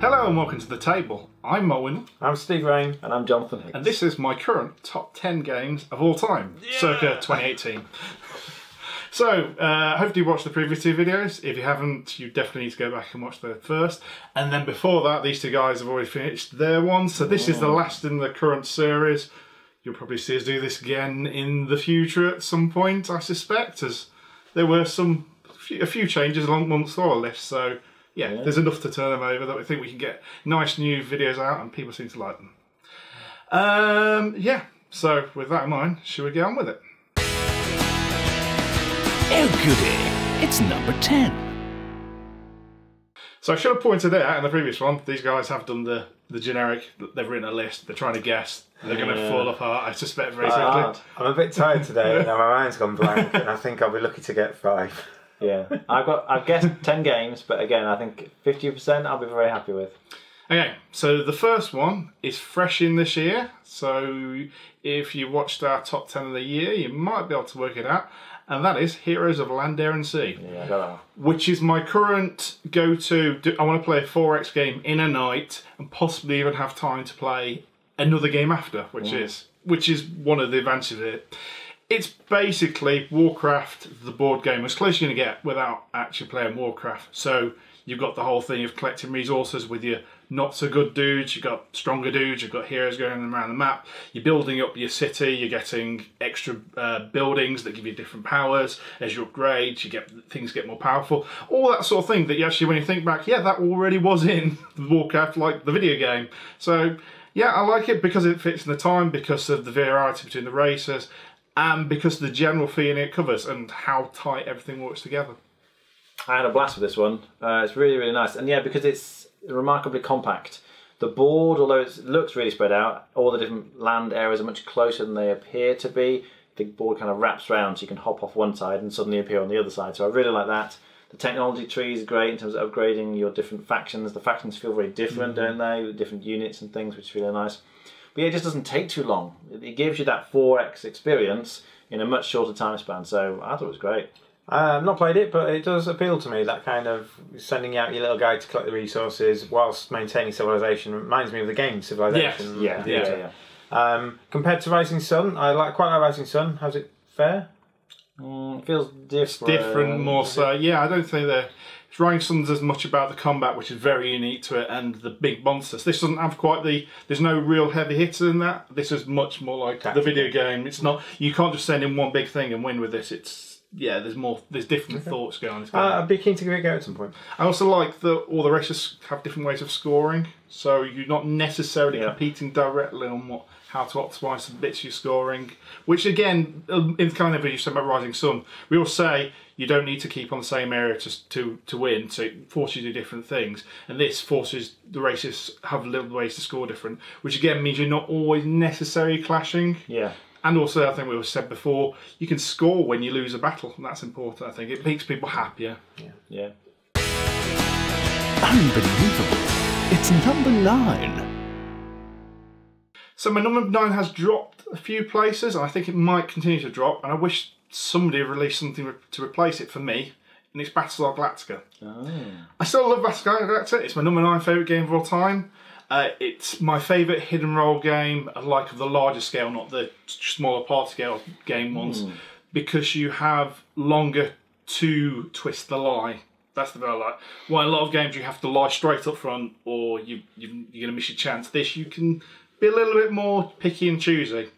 Hello and welcome to the table. I'm Windle. I'm Steve Rain. And I'm Jonathan Hicks. And this is my current top 10 games of all time, circa 2018. So, hopefully you watched the previous two videos. If you haven't, you definitely need to go back and watch the first. And then before that, these two guys have already finished their one. So this is the last in the current series. You'll probably see us do this again in the future at some point, I suspect, as there were a few changes amongst our list. So, yeah, there's enough to turn them over that we think we can get nice new videos out and people seem to like them. So with that in mind, should we get on with it? Oh goody, it's number 10. So I should have pointed it out in the previous one. These guys have done the generic, they've written a list, they're trying to guess. They're going to fall apart, I suspect, very quickly. I'm a bit tired today, now my mind's gone blank, and I think I'll be lucky to get 5. Yeah, I've guessed 10 games, but again, I think 50% I'll be very happy with. Okay, so the first one is fresh in this year. So if you watched our top 10 of the year, you might be able to work it out. And that is Heroes of Land, Air and Sea. Yeah, I got that. Which is my current go-to. I want to play a 4X game in a night and possibly even have time to play another game after, which is one of the advantages of it. It's basically Warcraft, the board game, as close as you're going to get without actually playing Warcraft. So you've got the whole thing of collecting resources with your not so good dudes, you've got stronger dudes, you've got heroes going around the map, you're building up your city, you're getting extra buildings that give you different powers. As you upgrade, things get more powerful. All that sort of thing that you actually, when you think back, yeah, that already was in Warcraft, like the video game. So yeah, I like it because it fits in the time, because of the variety between the races, and because of the general feeling it covers and how tight everything works together. I had a blast with this one. It's really, really nice. And yeah, because it's remarkably compact. The board, although it looks really spread out, all the different land areas are much closer than they appear to be. The board kind of wraps around so you can hop off one side and suddenly appear on the other side. So I really like that. The technology tree is great in terms of upgrading your different factions. The factions feel very different, don't they? With different units and things, which is really nice. But yeah, it just doesn't take too long. It gives you that 4X experience in a much shorter time span. So I thought it was great. I've not played it, but it does appeal to me. That kind of sending out your little guy to collect the resources whilst maintaining civilization reminds me of the game Civilization. Yeah. Compared to Rising Sun, I quite like Rising Sun. How's it fare? It feels different. It's different, more so. Yeah, I don't think that Rising Sun's as much about the combat, which is very unique to it, and the big monsters. This doesn't have quite there's no real heavy hitter in that. This is much more like the video game. It's not, you can't just send in one big thing and win with this. There's different thoughts going on. I'd be keen to give it a go at some point. I also like that all the races have different ways of scoring, so you're not necessarily competing directly on how to optimise the bits you're scoring. Which again, in kind of as you said about Rising Sun, we all say you don't need to keep on the same area to win, so it forces you to do different things. And this forces the races have little ways to score different, which again means you're not always necessarily clashing. Yeah. And also, I think we said before, you can score when you lose a battle, and that's important, I think. It makes people happier. Yeah. Unbelievable. It's number 9. So my number 9 has dropped a few places, and I think it might continue to drop, and I wish somebody released something to replace it for me, and it's Battlestar Galactica. Oh. I still love Battlestar Galactica. It's my number 9 favourite game of all time. It's my favourite hidden role game, like of the larger scale, not the smaller party scale game ones, because you have longer to twist the lie. That's the bit I like. Well, in a lot of games you have to lie straight up front, or you're going to miss your chance. This, you can be a little bit more picky and choosy.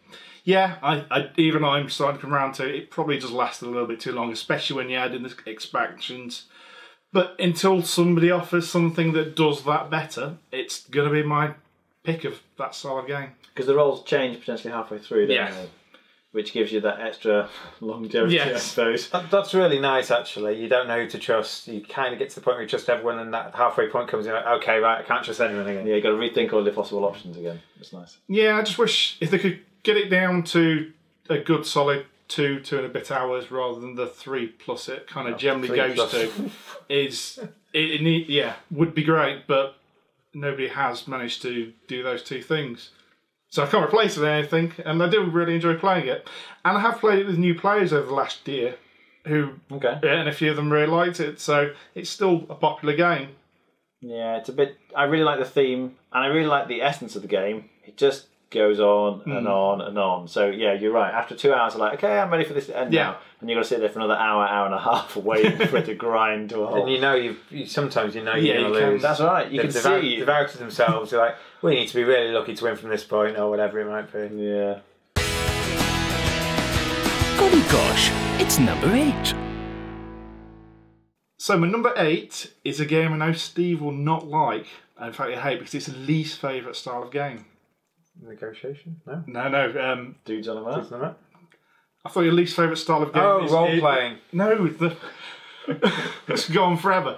Yeah, I'm starting to come around to it. It probably just lasted a little bit too long, especially when you add in the expansions. But until somebody offers something that does that better, it's going to be my pick of that style of game. Because the roles change potentially halfway through, don't they? Which gives you that extra longevity, I suppose. That's really nice, actually. You don't know who to trust. You kind of get to the point where you trust everyone, and that halfway point comes in, like, okay, right, I can't trust anyone again. Yeah, you've got to rethink all the possible options again. It's nice. Yeah, I just wish if they could get it down to a good solid 2 and a bit hours rather than the 3+ it kind of generally goes to would be great, but nobody has managed to do those two things. So I can't replace it with anything, and I do really enjoy playing it. And I have played it with new players over the last year who, and a few of them really liked it, so it's still a popular game. Yeah, it's a bit. I really like the theme, and I really like the essence of the game. It just goes on and on and on. So yeah, you're right. After 2 hours, I'm like, okay, I'm ready for this to end now. And you've got to sit there for another hour, hour and a half, waiting for it to grind to a halt. And you know, sometimes you know you're going to lose. That's right. You can see they've outed themselves. They're like, we need to be really lucky to win from this point, or whatever it might be. Yeah. Golly gosh, it's number 8. So my number 8 is a game I know Steve will not like. In fact, I hate because it's his least favourite style of game. Negotiation? No. No. Dudes on a map. I thought your least favourite style of game is... role playing. No, it's gone forever.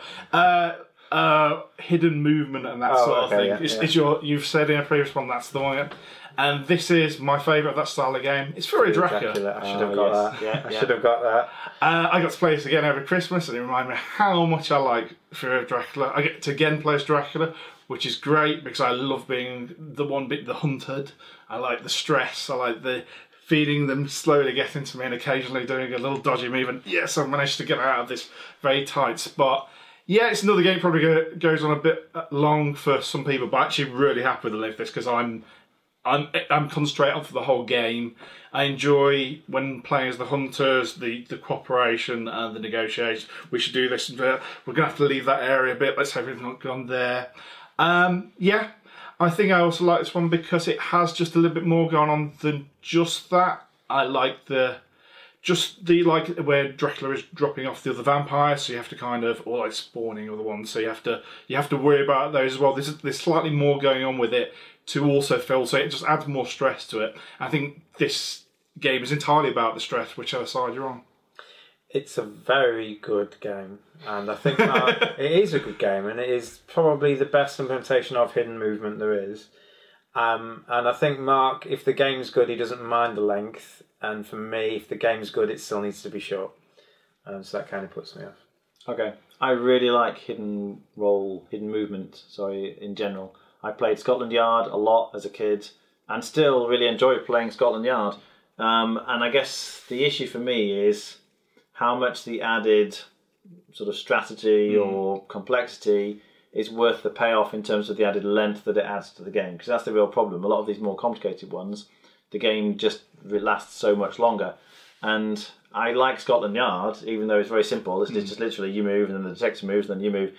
Hidden movement and that sort of thing. Yeah. You've said in a previous one that's the one. And this is my favourite of that style of game. It's Fury Dracula. I should have got that. I should have got that. I got to play this again over Christmas, and it reminded me how much I like Fury Dracula. I get to again play as Dracula, which is great because I love being the hunted. I like the stress. I like the feeding them slowly getting to me and occasionally doing a little dodgy move. And yes, I've managed to get out of this very tight spot. Yeah, it's another game probably goes on a bit long for some people, but I'm actually really happy with the length of this because I'm concentrating on for the whole game. I enjoy when playing as the hunters, the cooperation and the negotiation. We should do this. We're going to have to leave that area a bit. Let's hope we've not gone there. Yeah, I think I also like this one because it has just a little bit more going on than just that. I like where Dracula is dropping off the other vampires, so you have to or like spawning other ones, so you have to worry about those as well. There's slightly more going on with it to also fill, so it just adds more stress to it. I think this game is entirely about the stress, whichever side you're on. It's a very good game, and I think it is a good game, and it is probably the best implementation of hidden movement there is. And I think Mark, if the game's good, he doesn't mind the length, and for me, if the game's good, it still needs to be short. So that kind of puts me off. Okay, I really like hidden movement. In general. I played Scotland Yard a lot as a kid and still really enjoy playing Scotland Yard. And I guess the issue for me is how much the added sort of strategy or complexity is worth the payoff in terms of the added length that it adds to the game. Because that's the real problem. A lot of these more complicated ones, the game just lasts so much longer. And I like Scotland Yard, even though it's very simple. It's just literally you move and then the detective moves and then you move.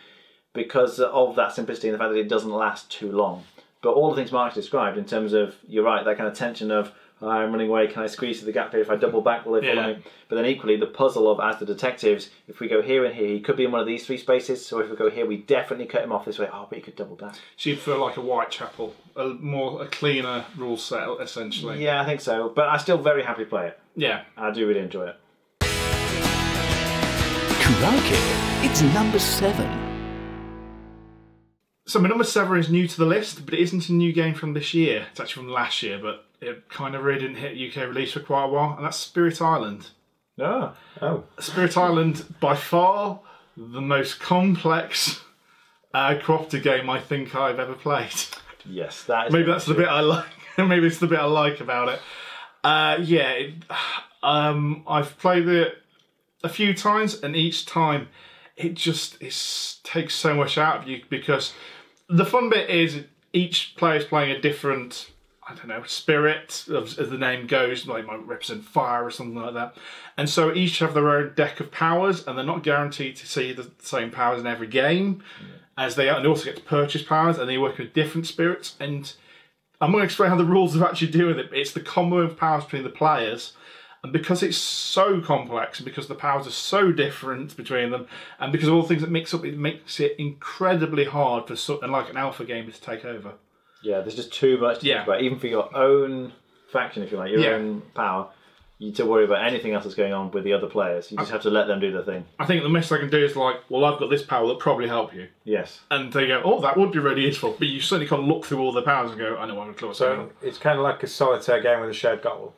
Because of that simplicity and the fact that it doesn't last too long. But all the things Mark's described in terms of, you're right, that kind of tension of, I'm running away, can I squeeze through the gap here? If I double back, will they follow me? But then equally, the puzzle of, as the detectives, if we go here and here, he could be in one of these 3 spaces, so if we go here, we definitely cut him off this way. Oh, but he could double back. So you feel like a Whitechapel, a cleaner rule set, essentially. Yeah, I think so. But I still very happily play it. Yeah. I do really enjoy it. Crikey, it's number 7. So my number 7 is new to the list, but it isn't a new game from this year. It's actually from last year, but it kind of really didn't hit UK release for quite a while, and that's Spirit Island. Oh. Spirit Island, by far the most complex cooperative game I think I've ever played. Yes, that is. Maybe that's the bit I like. Maybe it's the bit I like about it. I've played it a few times, and each time it takes so much out of you because the fun bit is each player is playing a different, spirit, as the name goes, like might represent fire or something like that. And so each have their own deck of powers, and they're not guaranteed to see the same powers in every game, and they also get to purchase powers, and they work with different spirits. And I'm going to explain how the rules of actually deal with it, but it's the combo of powers between the players. And because it's so complex, and because the powers are so different between them, and because of all the things that mix up, it makes it incredibly hard for something like an alpha game to take over. Yeah, there's just too much to think about. Even for your own faction, if you like, your own power, you need to worry about anything else that's going on with the other players. You just have to let them do their thing. I think the best I can do is like, well, I've got this power that'll probably help you. Yes. And they go, oh, that would be really useful. But you certainly can't look through all their powers and go, I know I'm a close. So it's kind of like a solitaire game with a shared goal.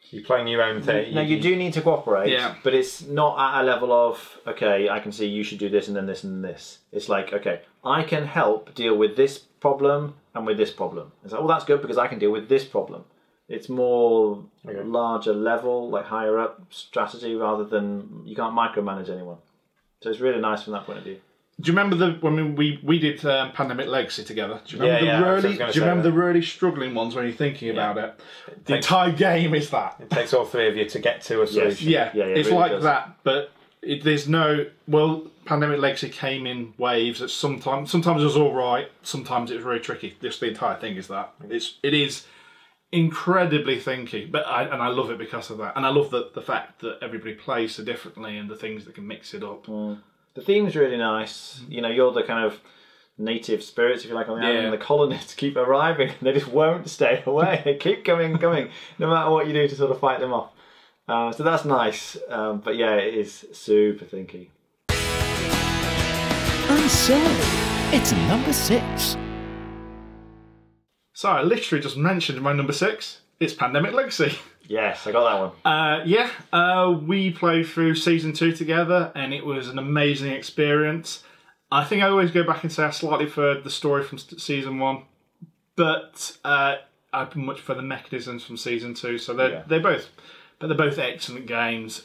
You're playing your own thing. No, you do need to cooperate, but it's not at a level of, okay, I can see you should do this and then this and this. It's like, okay, I can help deal with this problem and with this problem. It's like, well, that's good because I can deal with this problem. It's more larger level, like higher up strategy rather than, you can't micromanage anyone. So it's really nice from that point of view. Do you remember when we did Pandemic Legacy together? Do you remember the really struggling ones when you're thinking about it? The entire game is that. It takes all three of you to get to a solution. Yeah, it's really like that, but there's no... Well, Pandemic Legacy came in waves. That sometimes it was all right, sometimes it was really tricky. Just the entire thing is that. It is incredibly thinky, but I love it because of that. And I love the fact that everybody plays so differently and the things that can mix it up. The theme's really nice. You know, you're the kind of native spirits, if you like, on the island, and the colonists keep arriving. They just won't stay away. They keep coming, no matter what you do to sort of fight them off. So that's nice. But yeah, it is super thinky. And so, it's number 6. So I literally just mentioned my number 6. It's Pandemic Legacy. Yes, I got that one. We played through Season 2 together, and it was an amazing experience. I think I always go back and say I slightly preferred the story from Season 1, but I much prefer the mechanisms from Season 2, so they're both excellent games.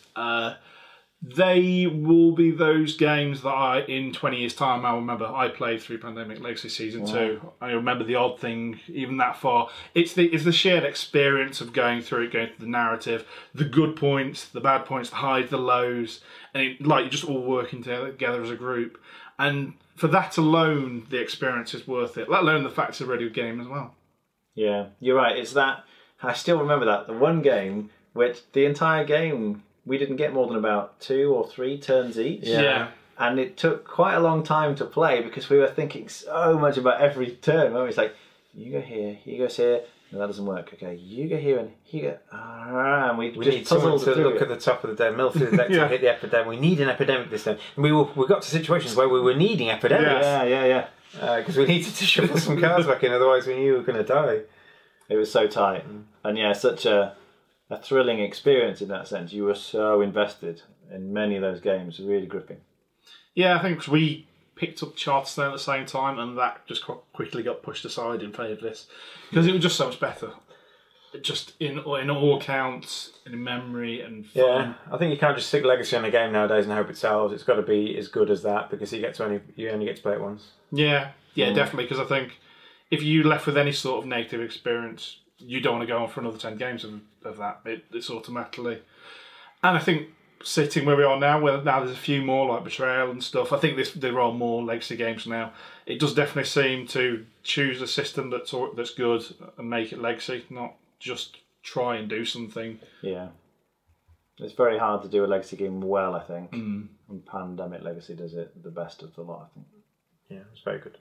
They will be those games that in 20 years' time, I'll remember I played through Pandemic Legacy Season 2. I remember the odd thing, even that far. It's the shared experience of going through the narrative, the good points, the bad points, the highs, the lows, and you're just all working together as a group. And for that alone, the experience is worth it, let alone the fact it's a really good game as well. Yeah, you're right. It's that, I still remember that, the one game which the entire game... We didn't get more than about 2 or 3 turns each. Yeah. And it took quite a long time to play because we were thinking so much about every turn. It's like, you go here, he goes here. No, that doesn't work. Okay, you go here and he go... and we just need someone to look at the top of the deck, mill through the deck to hit the epidemic. We need an epidemic this time. And we got to situations where we were needing epidemics. Yeah. Because we needed to shuffle some cards back in, otherwise we knew we were going to die. It was so tight. And yeah, such a thrilling experience in that sense. You were so invested in many of those games, really gripping. Yeah, I think we picked up Charterstone at the same time, and that just quickly got pushed aside in favour of this because it was just so much better. Just in all accounts, in memory and fun. Yeah, I think you can't just stick Legacy on a game nowadays and hope it sells. It's got to be as good as that because you only get to play it once. Yeah, definitely. Because I think if you left with any sort of negative experience, you don't want to go on for another 10 games of that. It's automatically... And I think sitting where we are now, where now there's a few more like Betrayal and stuff, I think there are more Legacy games now. It does definitely seem to choose a system that's good and make it Legacy, not just try and do something. Yeah. It's very hard to do a Legacy game well, I think. And Pandemic Legacy does it the best of the lot, I think. Yeah, it's very good.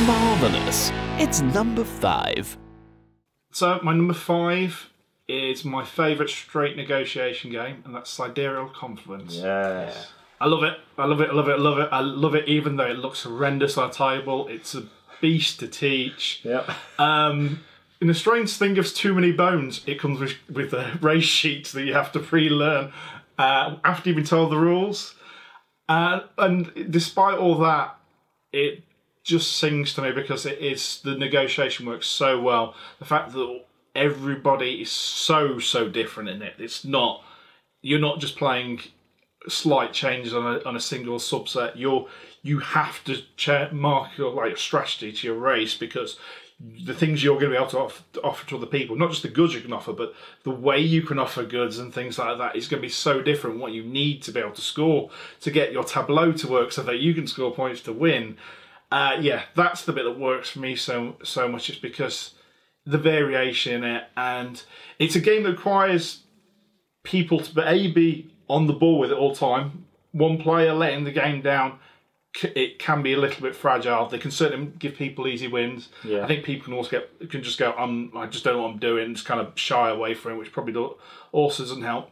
Marvellous. It's number 5. So my number 5 is my favourite straight negotiation game, and that's Sidereal Confluence. Yes. I love it. I love it. I love it. I love it. I love it even though it looks horrendous on a table. It's a beast to teach. Yep. In the strange thing of Too Many Bones, it comes with race sheets that you have to pre-learn after you've been told the rules. And despite all that, it just sings to me because the negotiation works so well. The fact that everybody is so different in it. You're not just playing slight changes on a single subset. You have to mark your strategy to your race because the things you're going to be able to offer to other people, not just the goods you can offer, but the way you can offer goods and things like that is going to be so different. What you need to be able to score to get your tableau to work so that you can score points to win. That's the bit that works for me so much. It's because the variation in it, and it's a game that requires people to be on the ball with it all the time. One player letting the game down, it can be a little bit fragile. They can certainly give people easy wins. Yeah. I think people can also can just go, I just don't know what I'm doing, and just kind of shy away from it, which probably also doesn't help.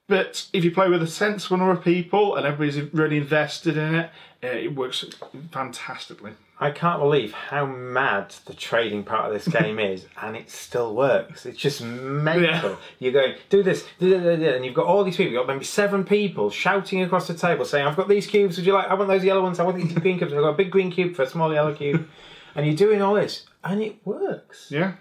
But if you play with a sensible number of people and everybody's really invested in it, it works fantastically. I can't believe how mad the trading part of this game is, and it still works. It's just mental. Yeah. You're going, do this, and you've got all these people. You've got maybe 7 people shouting across the table saying, I've got these cubes, would you like, I want those yellow ones, I want these green cubes, I've got a big green cube for a small yellow cube. And you're doing all this, and it works. Yeah.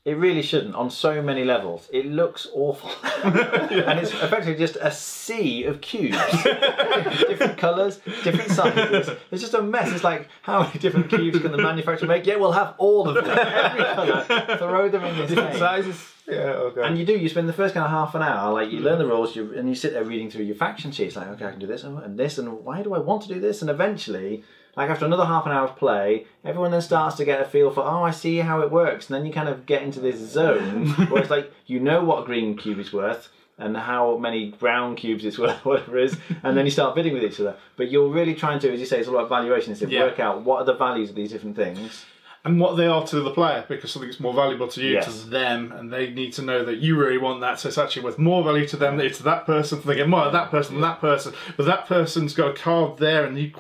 It really shouldn't on so many levels. It looks awful. And it's effectively just a sea of cubes. Different colours, different sizes. It's just a mess. It's like, how many different cubes can the manufacturer make? Yeah, we'll have all of them. Every colour. Throw them in this Different sizes. Yeah, okay. And you spend the first kind of half an hour, like you learn the rules, and you sit there reading through your faction sheets, like, okay, I can do this and this, and why do I want to do this? And eventually, like after another half an hour of play, everyone then starts to get a feel for, oh, I see how it works. And then you kind of get into this zone where it's like, you know what a green cube is worth and how many brown cubes it's worth, whatever it is, and then you start bidding with each other. But you're really trying to, as you say, it's all about valuation, is to work out what are the values of these different things. And what they are to the player, because something's more valuable to you, to them, and they need to know that you really want that, so it's actually worth more value to them than it's to that person, so they get more of that person than that person, but that person's got a card there, and you'd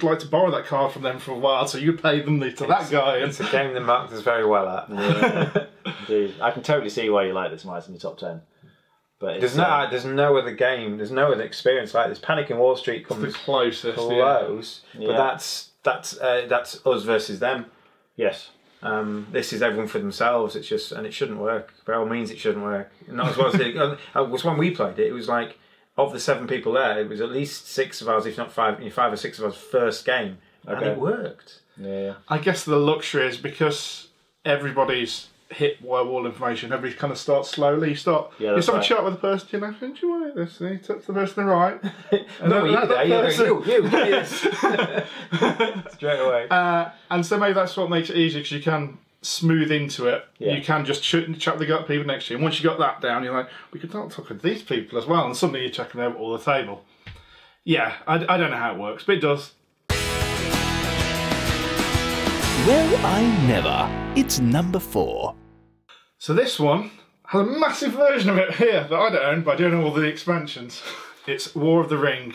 like to borrow that card from them for a while, so you pay them to that guy. It's a game that Mark does very well at. Yeah. Indeed. I can totally see why you like this, Mike, in the top 10. But there's no other game, there's no other experience like this. Panic in Wall Street comes the closest, but that's us versus them. Yes. This is everyone for themselves. It's just, and it shouldn't work. By all means, it shouldn't work. Not as well as it was when we played it. It was like, of the 7 people there, it was at least 6 of ours, if not 5 or 6 of ours first game, and it worked. Yeah. I guess the luxury is because everybody's hit wall information. Everybody kind of starts slowly. You start a chat with the person. Do you want this? And you touch the person right. And no, you straight away. And so maybe that's what makes it easier, because you can smooth into it. Yeah. You can just chat with the people next to you. And once you got that down, you're like, we could start talking to these people as well. And suddenly you're checking over all the table. Yeah, I don't know how it works, but it does. Well, I never. It's number 4. So this one has a massive version of it here that I don't own, but I do own all the expansions. It's War of the Ring.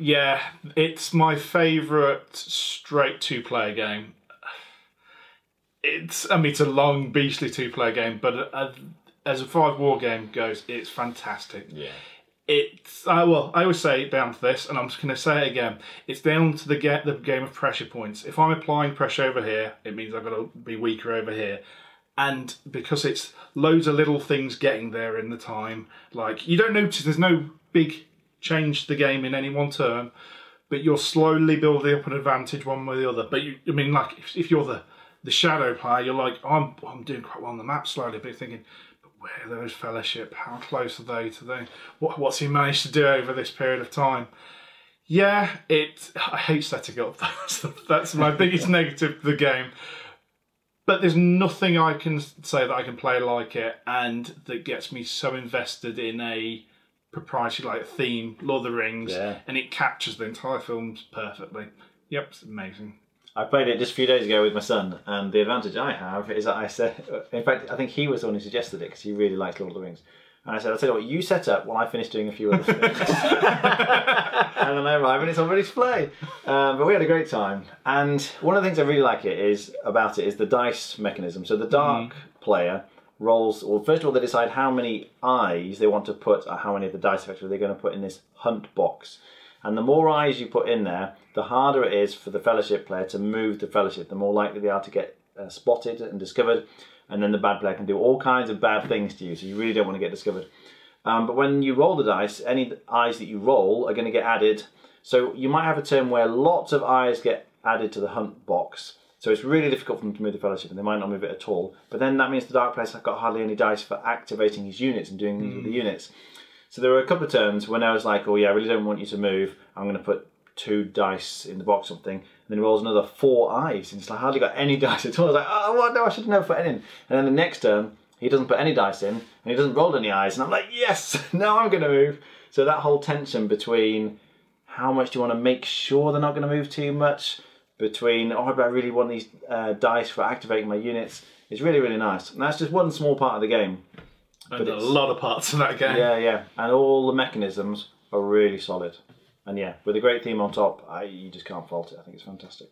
Yeah, it's my favourite straight 2-player game. It's a long, beastly 2-player game, but as a 5-war game goes, it's fantastic. Yeah. It's I always say it down to this, and I'm just going to say it again. It's down to the game of pressure points. If I'm applying pressure over here, it means I've got to be weaker over here. And because it's loads of little things getting there in the time, like you don't notice there's no big change to the game in any one turn, but you're slowly building up an advantage one way or the other. But if you're the shadow player, you're like, I'm doing quite well on the map slowly, but you're thinking, where are those Fellowship? How close are they to them? What's he managed to do over this period of time? Yeah, I hate setting up. That's my biggest negative to the game. But there's nothing I can say that I can play like it, and that gets me so invested in a proprietary theme, Lord of the Rings, and it captures the entire film perfectly. Yep, it's amazing. I played it just a few days ago with my son, and the advantage I have is that I said, in fact, I think he was the one who suggested it because he really likes Lord of the Rings. And I said, I'll tell you what, you set up while I finish doing a few other things. And then I arrive and it's all ready to play. But we had a great time. And one of the things I really like about it is the dice mechanism. So the dark player rolls, or first of all they decide how many eyes they want to put, or how many of the dice effectively they're going to put in this hunt box. And the more eyes you put in there, the harder it is for the Fellowship player to move the Fellowship. The more likely they are to get spotted and discovered. And then the bad player can do all kinds of bad things to you, so you really don't want to get discovered. But when you roll the dice, any eyes that you roll are going to get added. So you might have a turn where lots of eyes get added to the hunt box. So it's really difficult for them to move the Fellowship, and they might not move it at all. But then that means the dark player's got hardly any dice for activating his units and doing things with the units. So there were a couple of turns when I was like, oh yeah, I really don't want you to move. I'm going to put 2 dice in the box or something. And then he rolls another 4 eyes. And it's like, I hardly got any dice at all. I was like, oh, well, no, I should never put any in. And then the next turn, he doesn't put any dice in. And he doesn't roll any eyes. And I'm like, yes, now I'm going to move. So that whole tension between how much do you want to make sure they're not going to move too much, between, oh, I really want these dice for activating my units, is really, really nice. And that's just one small part of the game. And a lot of parts of that game. Yeah. And all the mechanisms are really solid. And yeah, with a great theme on top, you just can't fault it. I think it's fantastic.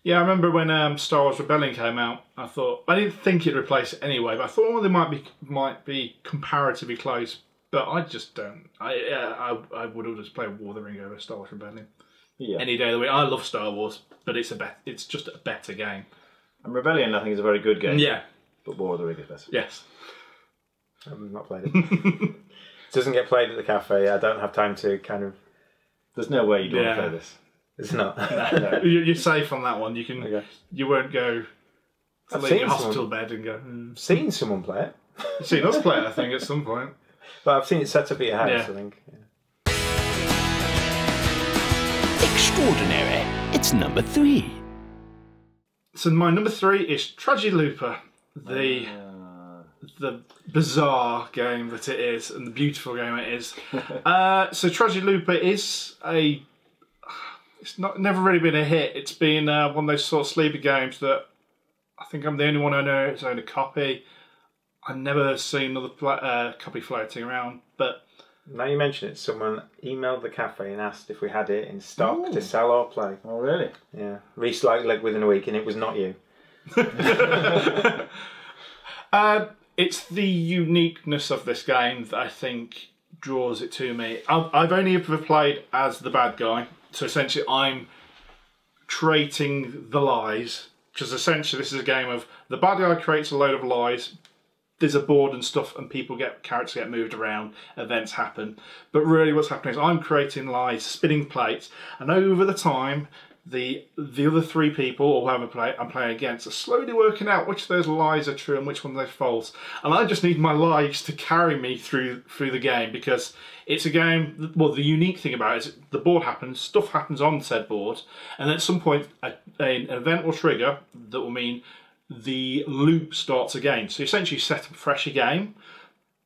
Yeah, I remember when Star Wars Rebellion came out, I didn't think it'd replace it anyway, but I thought they might be comparatively close, but I just don't. I would have just played War of the Ring over Star Wars Rebellion. Yeah. Any day of the week. I love Star Wars, but it's just a better game. And Rebellion, I think, is a very good game. Yeah. But War of the Ring is better. Yes. I've not played it. It doesn't get played at the cafe. I don't have time to kind of... There's no way you don't want to play this. It's not. No. You're safe on that one. You can. Okay. You won't go to I've leave your seen hospital bed and go. I've seen someone play it. You've seen us play it, I think, at some point. But I've seen it set up at your house, Yeah. I think. Yeah. Extraordinary. It's number 3. So my number 3 is Tragilooper, the bizarre game that it is and the beautiful game it is. So Tragilooper is never really been a hit. It's been one of those sort of sleeper games that I think I'm the only one I know who's owned a copy. I've never seen another copy floating around, but Now you mention it, someone emailed the cafe and asked if we had it in stock to sell or play. Oh, really? Yeah. Reached like within a week, and it was not you. it's the uniqueness of this game that I think draws it to me. I've only ever played as the bad guy, so essentially I'm creating the lies, because essentially this is a game of the bad guy creates a load of lies. There's a board and stuff, and characters get moved around, events happen. But really what's happening is I'm creating lies, spinning plates, and over the time, the other 3 people, or whoever I'm playing against, are slowly working out which of those lies are true and which ones are false. And I just need my lies to carry me through the game, because it's a game, well, the unique thing about it is the board happens, stuff happens on said board, and at some point an event will trigger that will mean the loop starts again. So essentially set up a fresher game,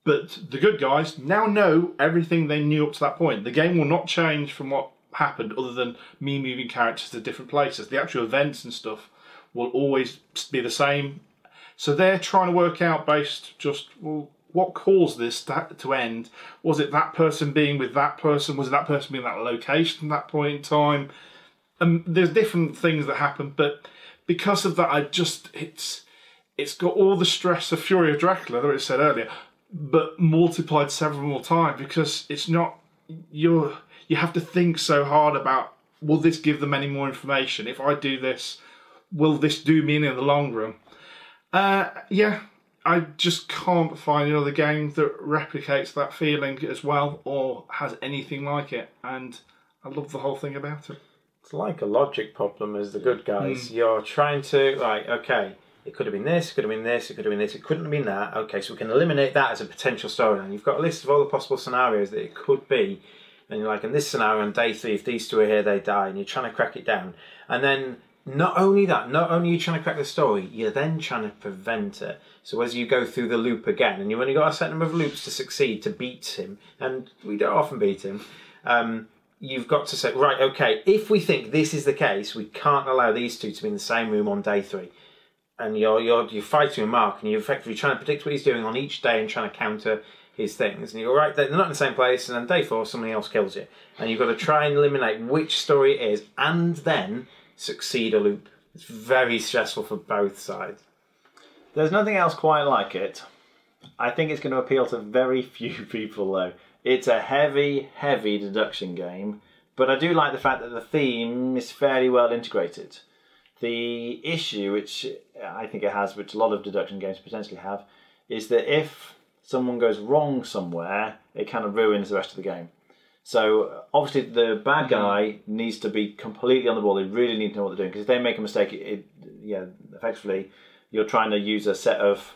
but the good guys now know everything they knew up to that point. The game will not change from what happened other than me moving characters to different places. The actual events and stuff will always be the same. So they're trying to work out based just, well, what caused this to end? Was it that person being with that person? Was it that person being at that location at that point in time? And there's different things that happen, but because of that, it's got all the stress of Fury of Dracula that I said earlier, but multiplied several more times, because it's not you have to think so hard about, will this give them any more information? If I do this, will this do me in the long run? I just can't find another game that replicates that feeling as well or has anything like it, and I love the whole thing about it. It's like a logic problem as the good guys. You're trying to, right, okay, it could have been this, it could have been this, it could have been this, it couldn't have been that. Okay, so we can eliminate that as a potential storyline. You've got a list of all the possible scenarios that it could be. And you're like, in this scenario, on day 3, if these 2 are here, they die. And you're trying to crack it down. And then, not only that, not only are you trying to crack the story, you're then trying to prevent it. So as you go through the loop again, and you've only got a set number of loops to succeed, to beat him, and we don't often beat him, you've got to say, right, okay, if we think this is the case, we can't allow these 2 to be in the same room on day 3. And you're fighting with Mark, and you're effectively trying to predict what he's doing on each day and trying to counter his things. And you go, right, they're not in the same place, and then day 4, somebody else kills you. And you've got to try and eliminate which story it is, and then succeed a loop. It's very stressful for both sides. There's nothing else quite like it. I think it's going to appeal to very few people, though. It's a heavy, heavy deduction game, but I do like the fact that the theme is fairly well integrated. The issue, which I think it has, which a lot of deduction games potentially have, is that if someone goes wrong somewhere, it kind of ruins the rest of the game. So obviously the bad guy needs to be completely on the ball. They really need to know what they're doing, because if they make a mistake, effectively you're trying to use a set of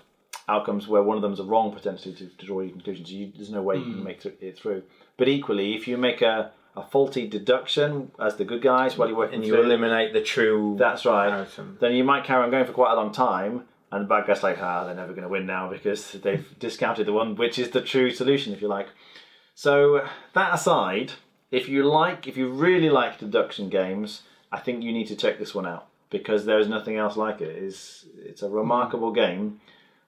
outcomes where one of them's a wrong potentially to draw your conclusions. There's no way you can make it through. But equally, if you make a faulty deduction as the good guys while you're working, and you eliminate the true. That's right. Outcome. Then you might carry on going for quite a long time, and the bad guy's like, they're never going to win now because they've discounted the one which is the true solution, if you like. So that aside, if you really like deduction games, I think you need to check this one out, because there is nothing else like it. It's a remarkable game.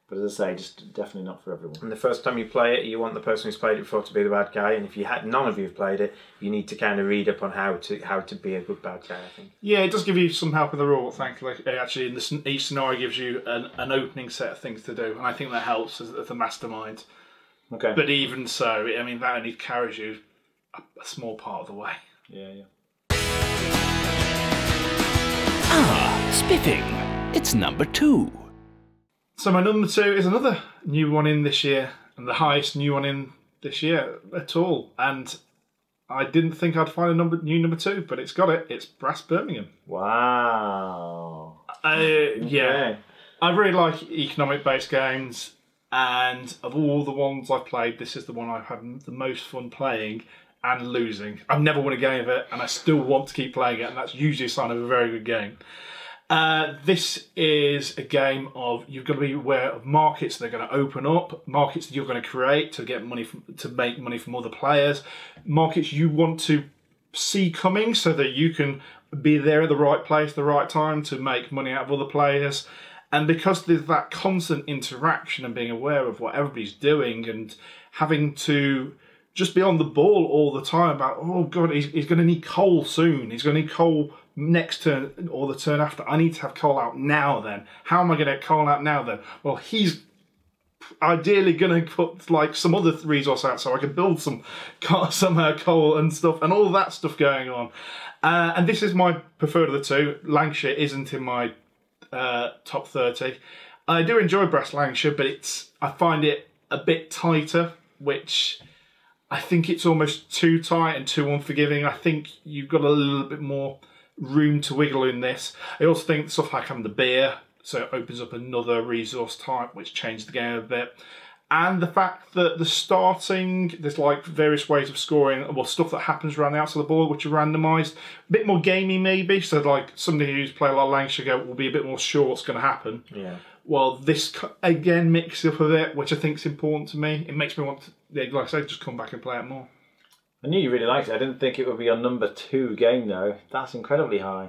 But as I say, just definitely not for everyone. And the first time you play it, you want the person who's played it before to be the bad guy. And if none of you have played it, you need to kind of read up on how to be a good bad guy, I think. Yeah, it does give you some help with the rule, thankfully. Actually, each scenario gives you an opening set of things to do, and I think that helps as the mastermind. Okay. But even so, I mean, that only carries you a small part of the way. Yeah. Spiffing. It's number 2. So my number 2 is another new one in this year, and the highest new one in this year at all. And I didn't think I'd find a new number 2, but it's got it. It's Brass Birmingham. Wow. Yeah. I really like economic-based games, and of all the ones I've played, this is the one I've had the most fun playing and losing. I've never won a game of it, and I still want to keep playing it, and that's usually a sign of a very good game. This is a game of, you've got to be aware of markets that are going to open up, markets that you're going to create to get money to make money from other players, markets you want to see coming so that you can be there at the right place, the right time to make money out of other players. And because there's that constant interaction and being aware of what everybody's doing and having to just be on the ball all the time about, oh God, he's going to need coal soon. He's going to need coal next turn or the turn after. I need to have coal out now then. How am I going to get coal out now then? Well, he's ideally going to put like some other resource out so I can build some coal and stuff and all that stuff going on. And this is my preferred of the two. Lancashire isn't in my top 30. I do enjoy Brass Lancashire, but I find it a bit tighter, which I think it's almost too tight and too unforgiving. I think you've got a little bit more room to wiggle in this. I also think stuff like having the beer, so it opens up another resource type, which changes the game a bit. And the fact that there's like various ways of scoring, well, stuff that happens around the outside of the board, which are randomised. A bit more gamey, maybe. So, like, somebody who's played a lot of Lancashire will be a bit more sure what's going to happen. Yeah. Well, this, again, mixes up a bit, which I think is important to me. It makes me want to, like I said, just come back and play it more. I knew you really liked it. I didn't think it would be your number 2 game, though. That's incredibly high.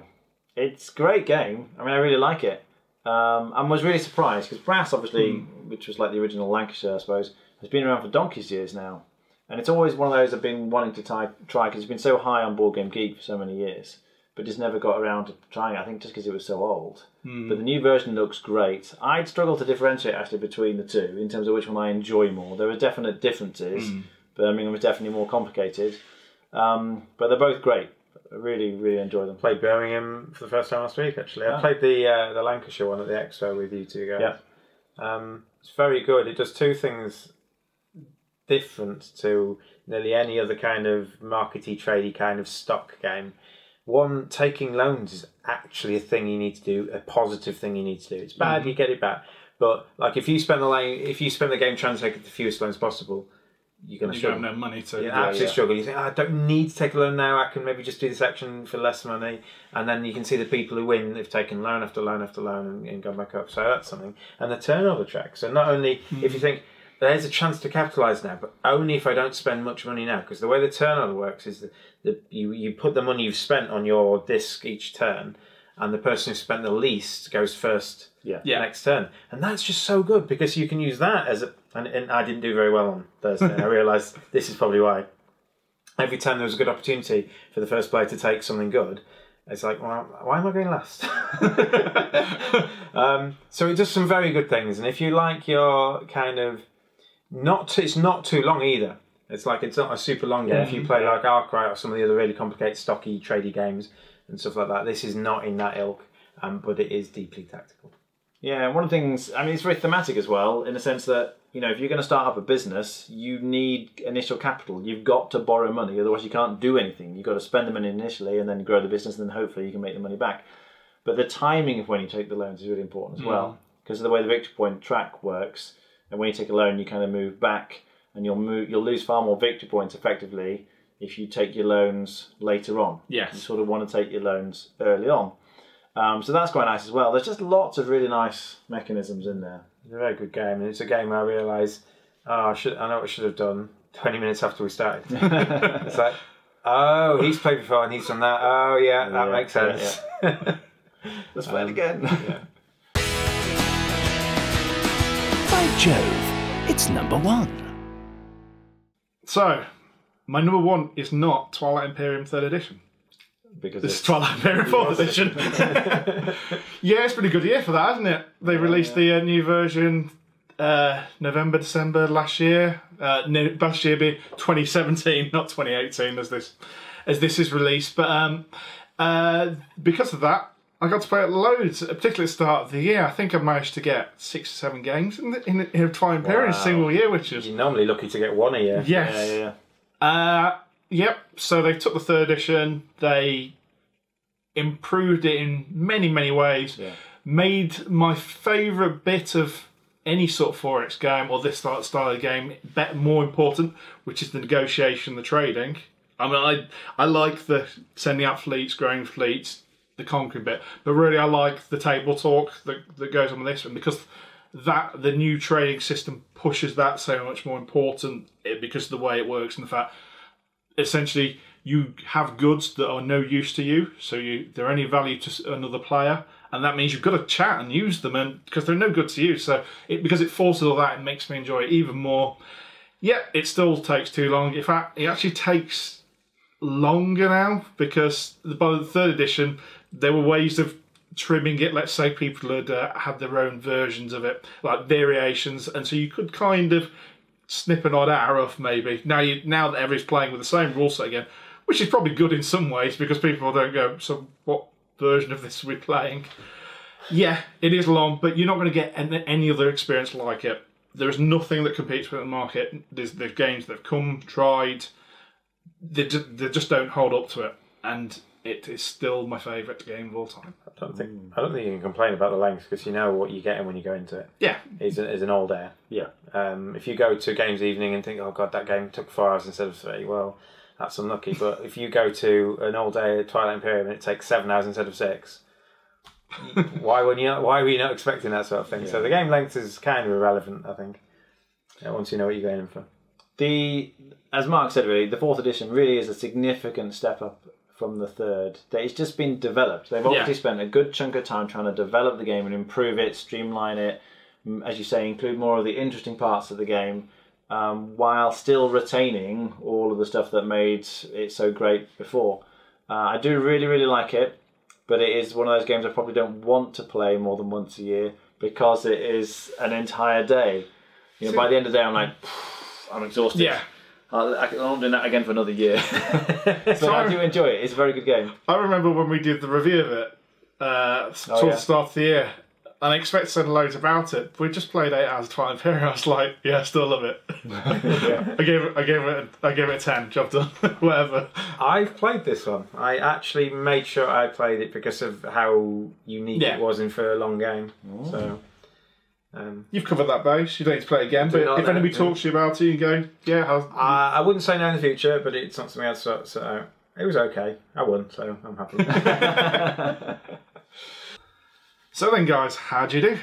It's a great game. I mean, I really like it. And was really surprised because Brass, obviously, which was like the original Lancashire, I suppose, has been around for donkey's years now, and it's always one of those I've been wanting to try because it's been so high on Board Game Geek for so many years, but just never got around to trying it. I think just because it was so old. But the new version looks great. I'd struggle to differentiate actually between the two in terms of which one I enjoy more. There are definite differences. Birmingham was definitely more complicated, but they're both great. I really, really enjoy them. Played Birmingham for the first time last week, actually. I played the Lancashire one at the Expo with you two guys. Yeah. It's very good. It does two things different to nearly any other kind of markety, tradey kind of stock game. One, taking loans is actually a thing you need to do, a positive thing you need to do. It's bad, you get it back. But like if you spend the game trying to take the fewest loans possible, you're going to struggle. You don't have no money to... You absolutely struggle. You think, I don't need to take a loan now. I can maybe just do this action for less money. And then you can see the people who win, they've taken loan after loan after loan and gone back up. So that's something. And the turnover track. So not only if you think, there's a chance to capitalise now, but only if I don't spend much money now. Because the way the turnover works is that you put the money you've spent on your disc each turn, and the person who spent the least goes first next turn. And that's just so good because you can use that as a... And I didn't do very well on Thursday. I realised this is probably why. Every time there was a good opportunity for the first player to take something good, it's like, well, why am I going last? So it does some very good things. And if you like your kind of... it's not too long either. It's not a super long game. If you play like Arkwright or some of the other really complicated, stocky, tradey games and stuff like that, this is not in that ilk, but it is deeply tactical. Yeah, one of the things, I mean, it's very thematic as well, in the sense that, you know, if you're going to start up a business, you need initial capital. You've got to borrow money, otherwise you can't do anything. You've got to spend the money initially and then grow the business, and then hopefully you can make the money back. But the timing of when you take the loans is really important as well, because of the way the victory point track works. And when you take a loan, you kind of move back, and you'll lose far more victory points effectively if you take your loans later on. Yes. You sort of want to take your loans early on. So that's quite nice as well. There's just lots of really nice mechanisms in there. It's a very good game, and it's a game where I realise, I know what I should have done 20 minutes after we started. It's like, oh, he's played before and he's done that. Oh, yeah, that makes sense. Yeah. Let's play it again. By Jove, it's number 1. So, my number 1 is not Twilight Imperium 3rd edition. Because it's Twilight Imperium 4th edition. Yeah, it's been a good year for that, hasn't it? They released the new version November, December last year. Last year being 2017, not 2018 as this is released. But because of that, I got to play it loads, particularly at the start of the year. I think I managed to get 6 or 7 games in a time period, in a single year, which is... You're normally lucky to get one a year. Yes. Yep, so they took the 3rd edition, they improved it in many, many ways, made my favourite bit of any sort of 4X game, or this style of game, more important, which is the negotiation, the trading. I mean, I like the sending out fleets, growing fleets, the conquering bit, but really I like the table talk that goes on with this one, because the new trading system pushes that so much more important because of the way it works and the fact essentially you have goods that are no use to you, so they're only value to another player, and that means you've got to chat and use them, and because they're no good to you, so because it forces all that, it makes me enjoy it even more. Yeah, it still takes too long. In fact, it actually takes longer now, because by the 3rd edition there were ways of trimming it. Let's say people had had their own versions of it, like variations, and so you could kind of snip an odd hour off maybe. Now that everybody's playing with the same rule set again, which is probably good in some ways, because people don't go, so what version of this are we playing? Yeah, it is long, but you're not going to get any other experience like it. There is nothing that competes with the market. There's games that have come, tried, they just don't hold up to it, and it is still my favourite game of all time. I don't think you can complain about the length, because you know what you're getting when you go into it. Yeah, is an all day. Yeah. If you go to games evening and think, oh god, that game took 4 hours instead of 3, well, that's unlucky. But if you go to an all day Twilight Imperium and it takes 7 hours instead of 6, why were you not expecting that sort of thing? Yeah. So the game length is kind of irrelevant, I think. Once you know what you're going in for. As Mark said, really, the 4th edition really is a significant step up from the 3rd. That it's just been developed. They've obviously spent a good chunk of time trying to develop the game and improve it, streamline it, as you say, include more of the interesting parts of the game, while still retaining all of the stuff that made it so great before. I do really, really like it, but it is one of those games I probably don't want to play more than once a year, because it is an entire day. By the end of the day, I'm like, I'm exhausted. Yeah. I'm not doing that again for another year. But I do enjoy it. It's a very good game. I remember when we did the review of it towards the start of the year, and I expected to say loads about it. We just played 8 hours of Twilight Imperium. I was like, yeah, I still love it. I gave it a 10. Job done. Whatever. I've played this one. I actually made sure I played it because of how unique it was for a long game. Oh. So. You've covered that base. You don't need to play it again. But if anybody talks to you about it, you go, yeah. I wouldn't say no in the future, but it's not something I'd sort out. It was okay. I won, so I'm happy. So then, guys, how'd you do?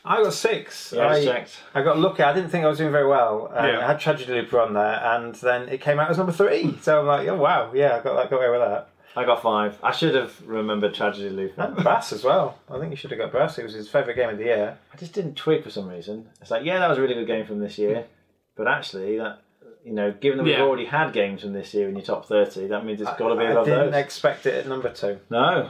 I got 6. Yeah, I got lucky. I didn't think I was doing very well. I had Tragedy Loop on there, and then it came out as number 3. So I'm like, oh wow, yeah, I got away with that. I got 5. I should have remembered Tragedy Loop. And Brass as well. I think you should have got Brass. It was his favourite game of the year. I just didn't twig for some reason. It's like, yeah, that was a really good game from this year. But actually, that given that we've already had games from this year in your top 30, that means it's got to be above those. I didn't expect it at number 2. No.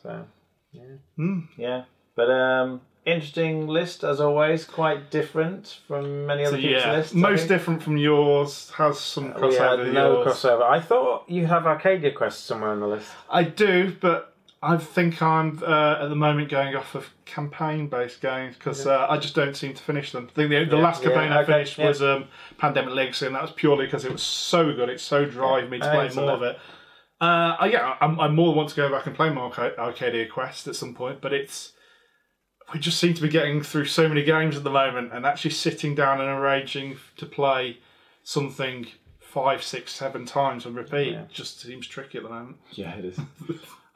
So, yeah. Yeah. But interesting list, as always. Quite different from many other people's lists. Most different from yours. Has some crossover with yours. Crossover. I thought you have Arcadia Quest somewhere on the list. I do, but I think I'm at the moment going off of campaign-based games, because I just don't seem to finish them. I think the last campaign I finished was Pandemic Legacy, and that was purely because it was so good. It so drove me to play more of it. I more want to go back and play more Arcadia Quest at some point, but we just seem to be getting through so many games at the moment, and actually sitting down and arranging to play something 5, 6, 7 times on repeat just seems tricky at the moment. Yeah, it is.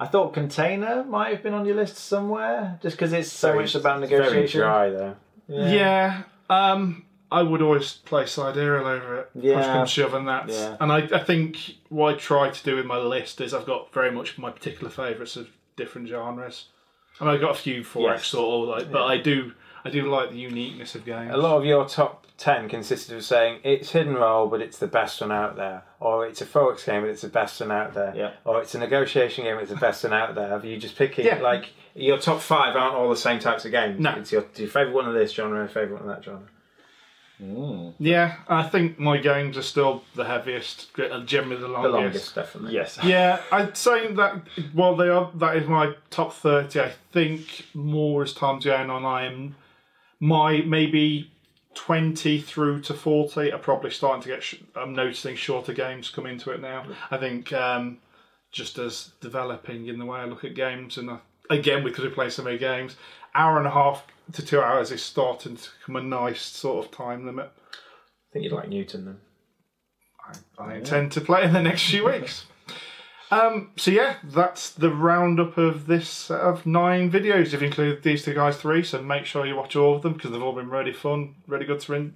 I thought Container might have been on your list somewhere, just because it's so much about negotiation. Very dry, though. Yeah. I would always play Sidereal over it. Push come shove, and that's. Yeah. And I think what I try to do with my list is I've got very much my particular favourites of different genres. I mean, I've got a few 4X sort of, but I do like the uniqueness of games. A lot of your top 10 consisted of saying it's hidden role, but it's the best one out there, or it's a 4X game, but it's the best one out there, or it's a negotiation game, it's the best one out there. Are you just picking like your top 5 aren't all the same types of games? No, it's your favourite one of this genre, favourite one of that genre. Yeah, I think my games are still the heaviest, generally the longest. The longest, definitely. Yes. Yeah, I'd say that while they are, that is my top 30. I think more as time's going on, I am maybe 20 through to 40 are probably starting to get. I'm noticing shorter games come into it now. I think just as developing in the way I look at games, and again because we play so many games, hour and a half to 2 hours is starting to become a nice sort of time limit. I think you'd like Newton then. I intend to play in the next few weeks. So yeah, that's the roundup of this set of 9 videos. You've included these two guys 3, so make sure you watch all of them because they've all been really fun, really good to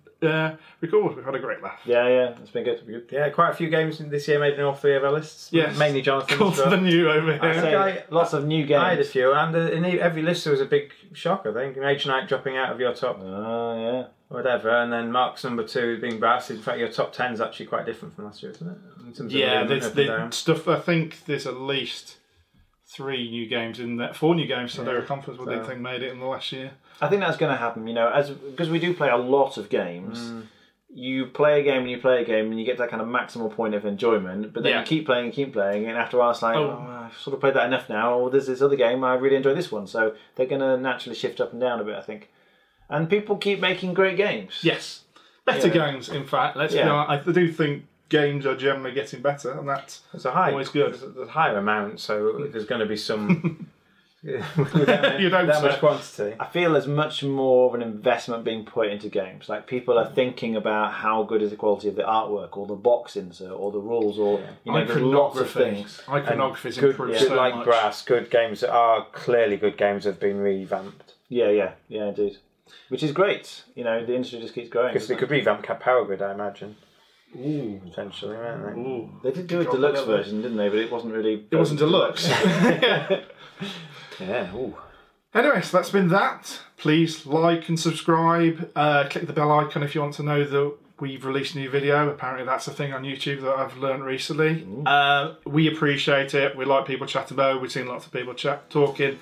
record. We've had a great laugh. Yeah, it's been good. Yeah, quite a few games this year made in all 3 of our lists. Yes. Mainly Jonathan's. Cool to the new over here. I'd say lots of new games. I had a few, and in every list there was a big shock, I think. Age Night dropping out of your top. Yeah. Whatever, and then Mark's number 2 being brass. In fact, your top 10 is actually quite different from last year, isn't it? In terms of there's stuff. I think there's at least 3 new games in there, 4 new games. So Sidereal Confluence, what do you think made it in the last year? I think that's going to happen. Because we do play a lot of games. You play a game and you play a game and you get that kind of maximal point of enjoyment, but then you keep playing, and after a while it's like, I've sort of played that enough now, or there's this other game, I really enjoy this one. So they're going to naturally shift up and down a bit, I think. And people keep making great games. Yes. Better games, in fact. Let's be honest. I do think games are generally getting better, and that's always good. There's a higher amount, so there's going to be some... that much quantity. I feel there's much more of an investment being put into games. Like people are thinking about how good is the quality of the artwork, or the box insert, or the rules, or there's lots of things. Iconography's improved so like much. Brass, good games that are clearly good games have been revamped. Yeah, indeed. Which is great. The industry just keeps growing. Because they could revamp Power Grid, I imagine. Potentially, right? They did do a deluxe version, didn't they? But it wasn't really. It wasn't deluxe. Yeah. Anyway, so that's been that. Please like and subscribe. Click the bell icon if you want to know that we've released a new video. Apparently that's a thing on YouTube that I've learned recently. We appreciate it. We like people chatting about it. We've seen lots of people talking.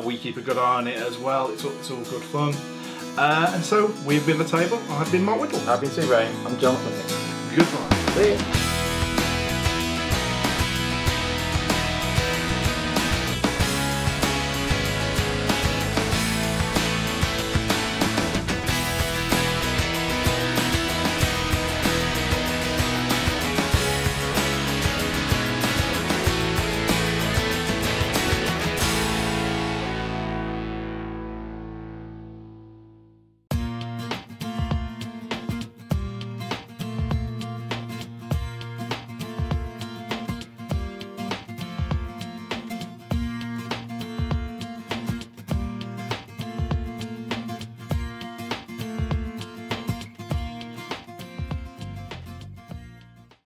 We keep a good eye on it as well. It's all good fun. And so we've been The Table. I've been Mark Windle. I've been Sidereal. I'm Jonathan. Goodbye. See you.